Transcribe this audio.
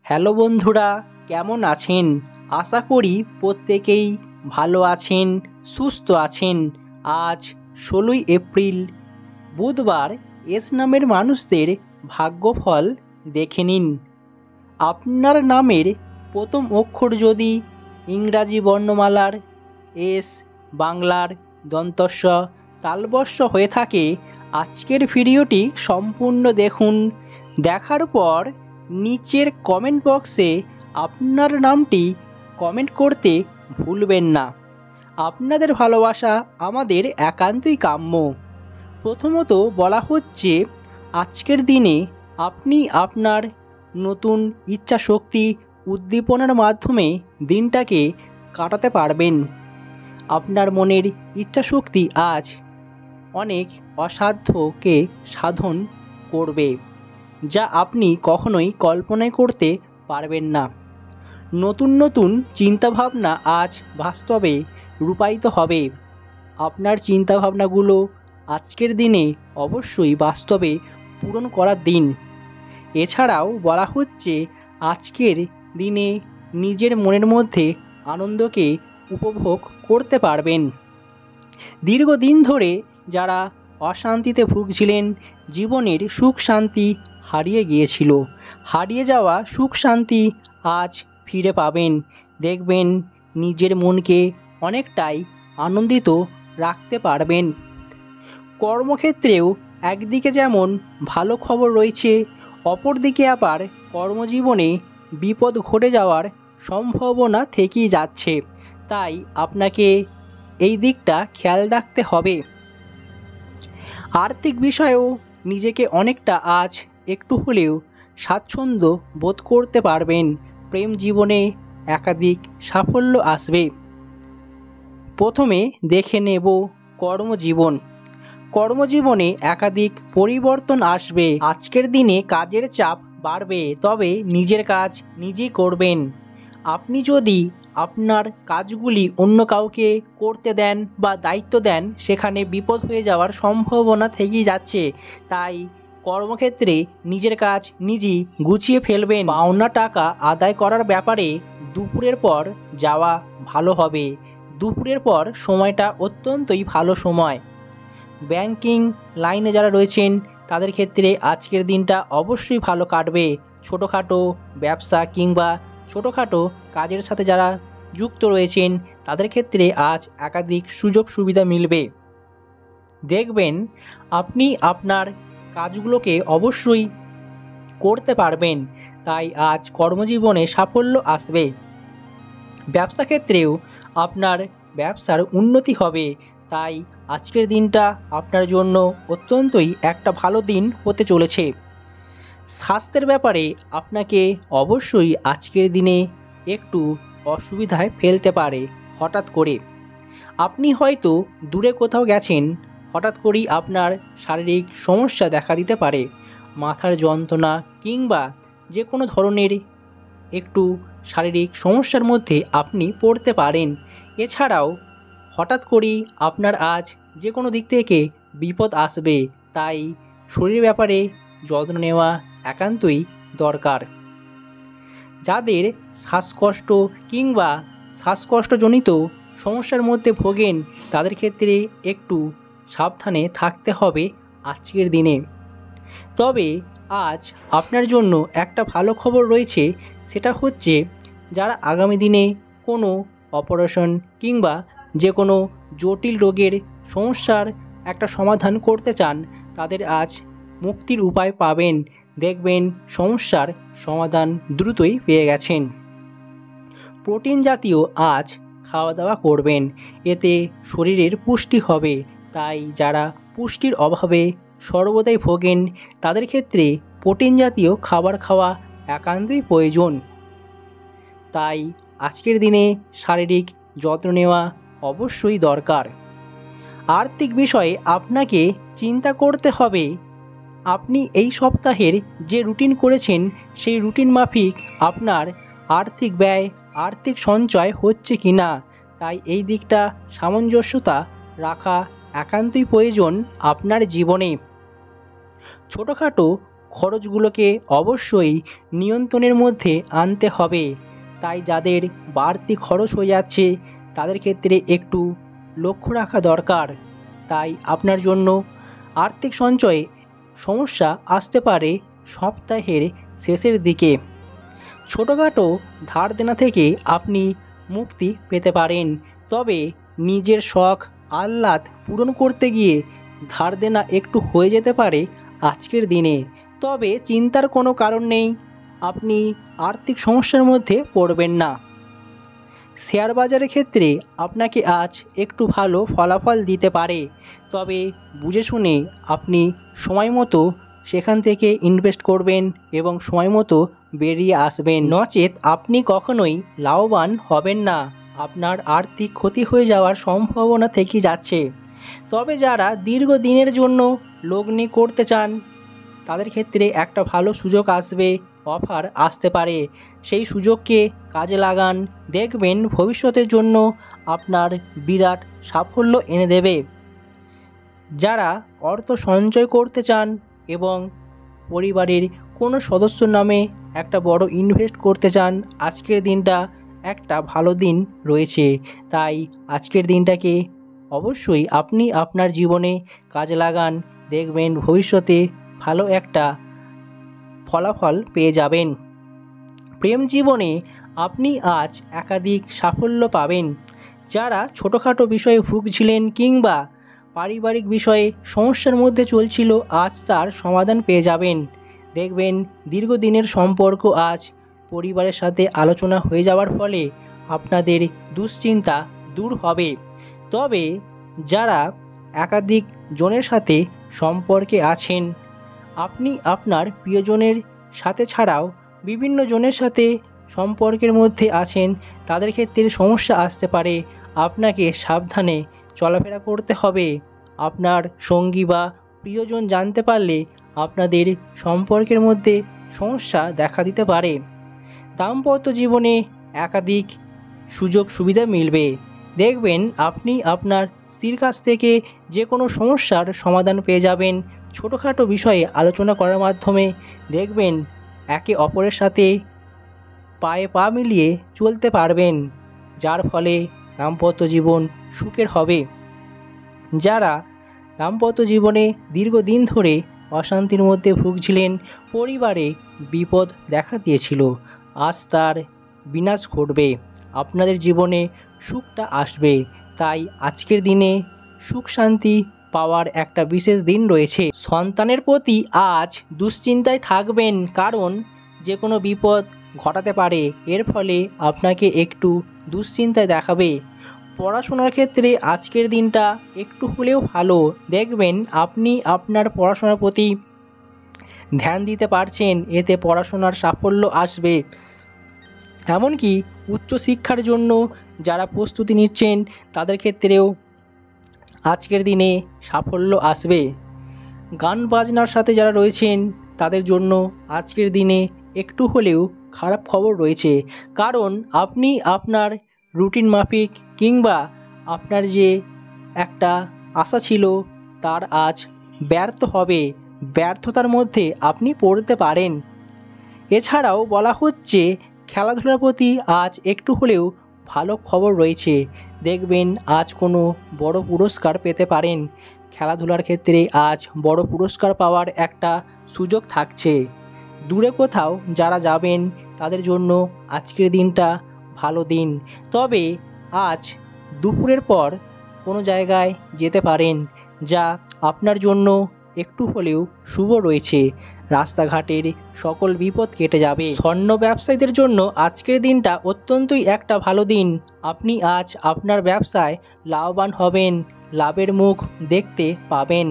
Hello বন্ধুরা, কেমন আছেন? আশা করি প্রত্যেকেই ভালো আছেন, সুস্থ আছেন। আজ ১৬ই এপ্রিল, বুধবার। এস নামের মানুষদের ভাগ্যফল দেখে নিন। আপনার নামের প্রথম অক্ষর যদি ইংরাজি বর্ণমালার এস, বাংলার দন্তস্ব, তালবস্য হয়ে থাকে, আজকের ভিডিওটি সম্পূর্ণ দেখুন। দেখার পর নিচের কমেন্ট বক্সে আপনার নামটি কমেন্ট করতে ভুলবেন না। আপনাদের ভালোবাসা আমাদের একান্তই কাম্য। প্রথমত বলা হচ্ছে, আজকের দিনে আপনি আপনার নতুন ইচ্ছা শক্তি উদ্দীপনার মাধ্যমে দিনটাকে কাটাতে পারবেন। আপনার মনের ইচ্ছা শক্তি আজ অনেক অসাধ্যকে সাধন করবে, যা আপনি কখনোই কল্পনাই করতে পারবেন না। নতুন নতুন চিন্তাভাবনা আজ বাস্তবে রূপায়িত হবে। আপনার চিন্তাভাবনাগুলো আজকের দিনে অবশ্যই বাস্তবে পূরণ করার দিন। এছাড়াও বলা হচ্ছে, আজকের দিনে নিজের মনের মধ্যে আনন্দকে উপভোগ করতে পারবেন। দীর্ঘদিন ধরে যারা অশান্তিতে ভুগছিলেন, জীবনের সুখ শান্তি হারিয়ে গিয়েছিল, হারিয়ে যাওয়া সুখ শান্তি আজ ফিরে পাবেন। দেখবেন নিজের মনকে অনেকটাই আনন্দিত রাখতে পারবেন। কর্মক্ষেত্রেও একদিকে যেমন ভালো খবর রয়েছে, অপরদিকে আবার কর্মজীবনে বিপদ ঘটে যাওয়ার সম্ভাবনা থেকেই যাচ্ছে। তাই আপনাকে এই দিকটা খেয়াল রাখতে হবে। আর্থিক বিষয়েও নিজেকে অনেকটা আজ একটু হলেও স্বাচ্ছন্দ্য বোধ করতে পারবেন। প্রেম জীবনে একাধিক সাফল্য আসবে। প্রথমে দেখে নেব কর্মজীবন। কর্মজীবনে একাধিক পরিবর্তন আসবে। আজকের দিনে কাজের চাপ বাড়বে, তবে নিজের কাজ নিজেই করবেন। আপনি যদি আপনার কাজগুলি অন্য কাউকে করতে দেন বা দায়িত্ব দেন, সেখানে বিপদ হয়ে যাওয়ার সম্ভাবনা থেকেই যাচ্ছে। তাই কর্মক্ষেত্রে নিজের কাজ নিজেই গুছিয়ে ফেলবেন। পাওনা টাকা আদায় করার ব্যাপারে দুপুরের পর যাওয়া ভালো হবে। দুপুরের পর সময়টা অত্যন্তই ভালো সময়। ব্যাংকিং লাইনে যারা রয়েছেন তাদের ক্ষেত্রে আজকের দিনটা অবশ্যই ভালো কাটবে। ছোটোখাটো ব্যবসা কিংবা ছোটোখাটো কাজের সাথে যারা যুক্ত রয়েছেন তাদের ক্ষেত্রে আজ একাধিক সুযোগ সুবিধা মিলবে। দেখবেন আপনি আপনার কাজগুলোকে অবশ্যই করতে পারবেন। তাই আজ কর্মজীবনে সাফল্য আসবে। ব্যবসা ক্ষেত্রেও আপনার ব্যবসার উন্নতি হবে। তাই আজকের দিনটা আপনার জন্য অত্যন্তই একটা ভালো দিন হতে চলেছে। স্বাস্থ্যের ব্যাপারে আপনাকে অবশ্যই আজকের দিনে একটু অসুবিধায় ফেলতে পারে হঠাৎ করে। আপনি হয়তো দূরে কোথাও গেছেন, হঠাৎ করেই আপনার শারীরিক সমস্যা দেখা দিতে পারে। মাথার যন্ত্রণা কিংবা যে কোনো ধরনের একটু শারীরিক সমস্যার মধ্যে আপনি পড়তে পারেন। এছাড়াও হঠাৎ করেই আপনার আজ যে কোনো দিক থেকে বিপদ আসবে। তাই শরীরের ব্যাপারে যত্ন নেওয়া একান্তই দরকার। যাদের শ্বাসকষ্ট কিংবা শ্বাসকষ্টজনিত সমস্যার মধ্যে ভোগেন, তাদের ক্ষেত্রে একটু সাবধানে থাকতে হবে আজকের দিনে। তবে আজ আপনার জন্য একটা ভালো খবর রয়েছে, সেটা হচ্ছে যারা আগামী দিনে কোনো অপারেশন কিংবা যে কোনো জটিল রোগের সমস্যার একটা সমাধান করতে চান, তাদের আজ মুক্তির উপায় পাবেন। দেখবেন সমস্যার সমাধান দ্রুতই পেয়ে গেছেন। প্রোটিন জাতীয় আজ খাওয়া দাওয়া করবেন, এতে শরীরের পুষ্টি হবে। তাই যারা পুষ্টির অভাবে সর্বদাই ভোগেন, তাদের ক্ষেত্রে প্রোটিন জাতীয় খাবার খাওয়া একান্তই প্রয়োজন। তাই আজকের দিনে শারীরিক যত্ন নেওয়া অবশ্যই দরকার। আর্থিক বিষয়ে আপনাকে চিন্তা করতে হবে। আপনি এই সপ্তাহের যে রুটিন করেছেন, সেই রুটিন মাফিক আপনার আর্থিক ব্যয়, আর্থিক সঞ্চয় হচ্ছে কি না, তাই এই দিকটা সামঞ্জস্যতা রাখা একান্তই প্রয়োজন আপনার জীবনে। ছোটোখাটো খরচগুলোকে অবশ্যই নিয়ন্ত্রণের মধ্যে আনতে হবে। তাই যাদের বাড়তি খরচ হয়ে যাচ্ছে তাদের ক্ষেত্রে একটু লক্ষ্য রাখা দরকার। তাই আপনার জন্য আর্থিক সঞ্চয়ে সমস্যা আসতে পারে সপ্তাহের শেষের দিকে। ছোটোখাটো ধার দেনা থেকে আপনি মুক্তি পেতে পারেন, তবে নিজের শখ আহ্লাদ পূরণ করতে গিয়ে ধার দেনা একটু হয়ে যেতে পারে আজকের দিনে। তবে চিন্তার কোনো কারণ নেই, আপনি আর্থিক সমস্যার মধ্যে পড়বেন না। শেয়ার বাজারের ক্ষেত্রে আপনাকে আজ একটু ভালো ফলাফল দিতে পারে, তবে বুঝে শুনে আপনি সময় মতো সেখান থেকে ইনভেস্ট করবেন এবং সময় মতো বেরিয়ে আসবেন, নচেত আপনি কখনোই লাভবান হবেন না। আপনার আর্থিক ক্ষতি হয়ে যাওয়ার সম্ভাবনা থেকে যাচ্ছে। তবে যারা দীর্ঘদিনের জন্য লগ্নি করতে চান তাদের ক্ষেত্রে একটা ভালো সুযোগ আসবে, অফার আসতে পারে। সেই সুযোগকে কাজে লাগান, দেখবেন ভবিষ্যতের জন্য আপনার বিরাট সাফল্য এনে দেবে। যারা অর্থ সঞ্চয় করতে চান এবং পরিবারের কোনো সদস্যর নামে একটা বড় ইনভেস্ট করতে চান, আজকের দিনটা একটা ভালো দিন রয়েছে। তাই আজকের দিনটাকে অবশ্যই আপনি আপনার জীবনে কাজে লাগান, দেখবেন ভবিষ্যতে ভালো একটা ফলাফল পেয়ে যাবেন। প্রেম জীবনে আপনি আজ একাধিক সাফল্য পাবেন। যারা ছোটোখাটো বিষয়ে ভুগছিলেন কিংবা পারিবারিক বিষয়ে সমস্যার মধ্যে চলছিল, আজ তার সমাধান পেয়ে যাবেন। দেখবেন দীর্ঘদিনের সম্পর্ক আজ পরিবারের সাথে আলোচনা হয়ে যাওয়ার ফলে আপনাদের দুশ্চিন্তা দূর হবে। তবে যারা একাধিক জনের সাথে সম্পর্কে আছেন, আপনি আপনার প্রিয়জনের সাথে ছাড়াও বিভিন্ন জনের সাথে সম্পর্কের মধ্যে আছেন, তাদের ক্ষেত্রে সমস্যা আসতে পারে। আপনাকে সাবধানে চলাফেরা করতে হবে। আপনার সঙ্গী বা প্রিয়জন জানতে পারলে আপনাদের সম্পর্কের মধ্যে সমস্যা দেখা দিতে পারে। দাম্পত্য জীবনে একাধিক সুযোগ সুবিধা মিলবে। দেখবেন আপনি আপনার স্ত্রীর কাছ থেকে যে কোনো সমস্যার সমাধান পেয়ে যাবেন। ছোটোখাটো বিষয়ে আলোচনা করার মাধ্যমে দেখবেন একে অপরের সাথে পায়ে পা মিলিয়ে চলতে পারবেন, যার ফলে দাম্পত্য জীবন সুখের হবে। যারা দাম্পত্য জীবনে দীর্ঘদিন ধরে অশান্তির মধ্যে ভুগছিলেন, পরিবারে বিপদ দেখা দিয়েছিল, আজ তার বিনাশ ঘটবে, আপনাদের জীবনে সুখটা আসবে। তাই আজকের দিনে সুখ শান্তি পাওয়ার একটা বিশেষ দিন রয়েছে। সন্তানের প্রতি আজ দুশ্চিন্তায় থাকবেন, কারণ যে কোনো বিপদ ঘটাতে পারে, এর ফলে আপনাকে একটু দুশ্চিন্তায় দেখাবে। পড়াশোনার ক্ষেত্রে আজকের দিনটা একটু হলেও ভালো, দেখবেন আপনি আপনার পড়াশোনার প্রতি ধ্যান দিতে পারছেন, এতে পড়াশোনার সাফল্য আসবে। এমনকি উচ্চশিক্ষার জন্য যারা প্রস্তুতি নিচ্ছেন তাদের ক্ষেত্রেও আজকের দিনে সাফল্য আসবে। গান বাজনার সাথে যারা রয়েছেন তাদের জন্য আজকের দিনে একটু হলেও খারাপ খবর রয়েছে, কারণ আপনি আপনার রুটিন মাফিক কিংবা আপনার যে একটা আশা ছিল তার আজ ব্যর্থ হবে, ব্যর্থতার মধ্যে আপনি পড়তে পারেন। এছাড়াও বলা হচ্ছে খেলাধুলার প্রতি আজ একটু হলেও ভালো খবর রয়েছে, দেখবেন আজ কোনো বড় পুরস্কার পেতে পারেন। খেলাধুলার ক্ষেত্রে আজ বড় পুরস্কার পাওয়ার একটা সুযোগ থাকছে। দূরে কোথাও যারা যাবেন তাদের জন্য আজকের দিনটা ভালো দিন, তবে আজ দুপুরের পর কোনো জায়গায় যেতে পারেন যা আপনার জন্য একটু হলেও শুভ রয়েছে। রাস্তাঘাটের সকল বিপদ কেটে যাবে। স্বর্ণ ব্যবসায়ীদের জন্য আজকের দিনটা অত্যন্তই একটা ভালো দিন। আপনি আজ আপনার ব্যবসায় লাভবান হবেন, লাভের মুখ দেখতে পাবেন।